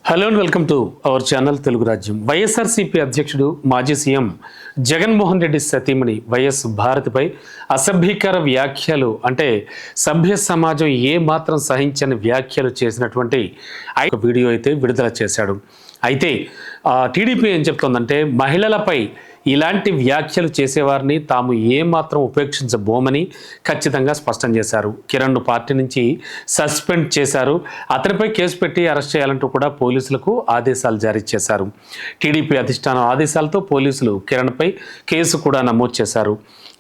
Hello and welcome to our channel Telugu రాజ్యం. వైఎస్ఆర్సీపీ అధ్యక్షుడు మాజీ సీఎం జగన్మోహన్ రెడ్డి సతీమణి వైఎస్ భారతిపై అసభ్యకర వ్యాఖ్యలు అంటే సభ్య సమాజం ఏ మాత్రం సహించని వ్యాఖ్యలు చేసినటువంటి వీడియో అయితే విడుదల చేశాడు. అయితే టీడీపీ ఏం చెప్తోందంటే మహిళలపై ఇలాంటి వ్యాఖ్యలు చేసేవారిని తాము ఏమాత్రం ఉపేక్షించబోమని ఖచ్చితంగా స్పష్టం చేశారు. కిరణ్ను పార్టీ నుంచి సస్పెండ్ చేశారు. అతనిపై కేసు పెట్టి అరెస్ట్ చేయాలంటూ కూడా పోలీసులకు ఆదేశాలు జారీ చేశారు. టీడీపీ అధిష్టానం ఆదేశాలతో పోలీసులు కిరణ్పై కేసు కూడా నమోదు చేశారు.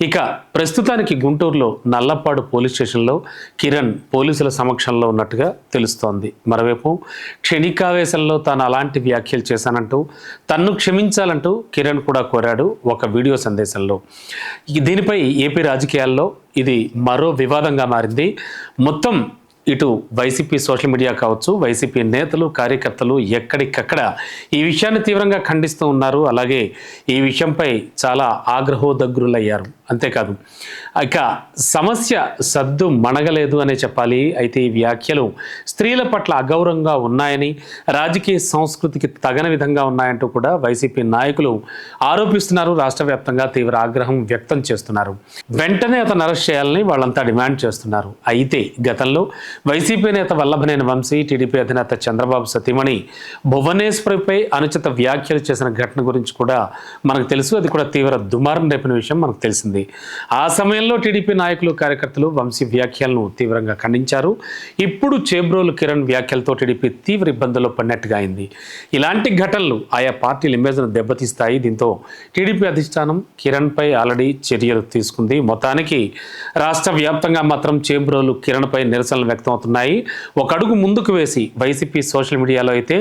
ఇక ప్రస్తుతానికి గుంటూరులో నల్లపాడు పోలీస్ స్టేషన్లో కిరణ్ పోలీసుల సమక్షంలో ఉన్నట్టుగా తెలుస్తోంది. మరోవైపు క్షణికావేశంలో తాను అలాంటి వ్యాఖ్యలు చేశానంటూ తన్ను క్షమించాలంటూ కిరణ్ కూడా కోరాడు ఒక వీడియో సందేశంలో. దీనిపై ఏపీ రాజకీయాల్లో ఇది మరో వివాదంగా మారింది. మొత్తం ఇటు వైసీపీ సోషల్ మీడియా కావచ్చు, వైసీపీ నేతలు కార్యకర్తలు ఎక్కడికక్కడ ఈ విషయాన్ని తీవ్రంగా ఖండిస్తూ ఉన్నారు. అలాగే ఈ విషయంపై చాలా ఆగ్రహోదగ్రులయ్యారు. అంతేకాదు ఇక సమస్య సద్దు మణగలేదు అనే చెప్పాలి. అయితే ఈ వ్యాఖ్యలు స్త్రీల పట్ల అగౌరవంగా ఉన్నాయని, రాజకీయ సంస్కృతికి తగని విధంగా ఉన్నాయంటూ కూడా వైసీపీ నాయకులు ఆరోపిస్తున్నారు. రాష్ట్ర వ్యాప్తంగా తీవ్ర ఆగ్రహం వ్యక్తం చేస్తున్నారు. వెంటనే అతను అరెస్ట్ చేయాలని వాళ్ళంతా డిమాండ్ చేస్తున్నారు. అయితే గతంలో వైసీపీ నేత వల్లభనేని వంశీ, టీడీపీ అధినేత చంద్రబాబు సతీమణి భువనేశ్వరిపై అనుచిత వ్యాఖ్యలు చేసిన ఘటన గురించి కూడా మనకు తెలుసు. అది కూడా తీవ్ర దుమారం రేపిన విషయం మనకు తెలిసింది. ఆ సమయంలో టీడీపీ నాయకులు కార్యకర్తలు వంశీ వ్యాఖ్యలను తీవ్రంగా ఖండించారు. ఇప్పుడు చేబ్రోలు కిరణ్ వ్యాఖ్యలతో టీడీపీ తీవ్ర ఇబ్బందుల్లో పడినట్టుగా అయింది. ఇలాంటి ఘటనలు ఆయా పార్టీల ఇమేజ్ను దెబ్బతీస్తాయి. దీంతో టీడీపీ అధిష్టానం కిరణ్పై ఆల్రెడీ చర్యలు తీసుకుంది. మొత్తానికి రాష్ట్ర వ్యాప్తంగా మాత్రం చేబ్రోలు కిరణ్పై నిరసనలు వ్యక్తమవుతున్నాయి. ఒక అడుగు ముందుకు వేసి వైసీపీ సోషల్ మీడియాలో అయితే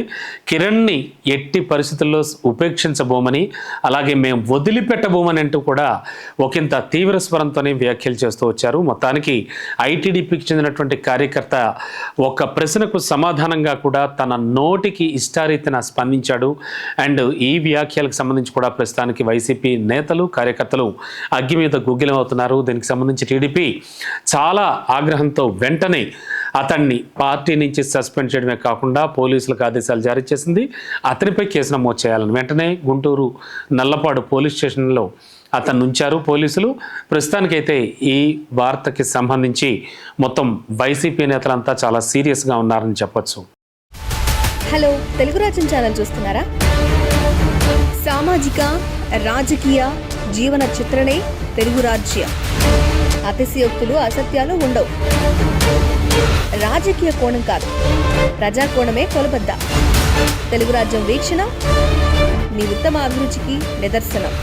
కిరణ్ని ఎట్టి పరిస్థితుల్లో ఉపేక్షించబోమని, అలాగే మేము వదిలిపెట్టబోమని అంటూ కూడా ఒకంత తీవ్ర స్వరంతోనే వ్యాఖ్యలు చేస్తూ వచ్చారు. మొత్తానికి ఐటీడీపీకి చెందినటువంటి కార్యకర్త ఒక ప్రశ్నకు సమాధానంగా కూడా తన నోటికి ఇష్టారీతిన స్పందించాడు. అండ్ ఈ వ్యాఖ్యలకు సంబంధించి కూడా ప్రస్తుతానికి వైసీపీ నేతలు కార్యకర్తలు అగ్గి మీద గుగ్గిలమవుతున్నారు. దీనికి సంబంధించి టీడీపీ చాలా ఆగ్రహంతో వెంటనే అతన్ని పార్టీ నుంచి సస్పెండ్ చేయడమే కాకుండా పోలీసులకు ఆదేశాలు జారీ చేసింది. అతనిపై కేసు నమోదు చేయాలని వెంటనే గుంటూరు నల్లపాడు పోలీస్ స్టేషన్లో అతను ఉంచారు పోలీసులు. ప్రస్తుతానికైతే ఈ వార్తకి సంబంధించి మొత్తం వైసీపీ నేతలంతా చాలా సీరియస్గా ఉన్నారని చెప్పొచ్చు. హలో, తెలుగు రాజ్యం ఛానల్ చూస్తున్నారా? సామాజిక రాజకీయ జీవన చిత్రణే తెలుగు రాజ్యం. అతిశయోక్తులు అసత్యాలు ఉండవు. రాజకీయ కోణం కాదు, ప్రజా కోణమే కొలబద్ద. తెలుగు రాజ్యం వీక్షణ మీ ఉత్తమ అభిరుచికి నిదర్శనం.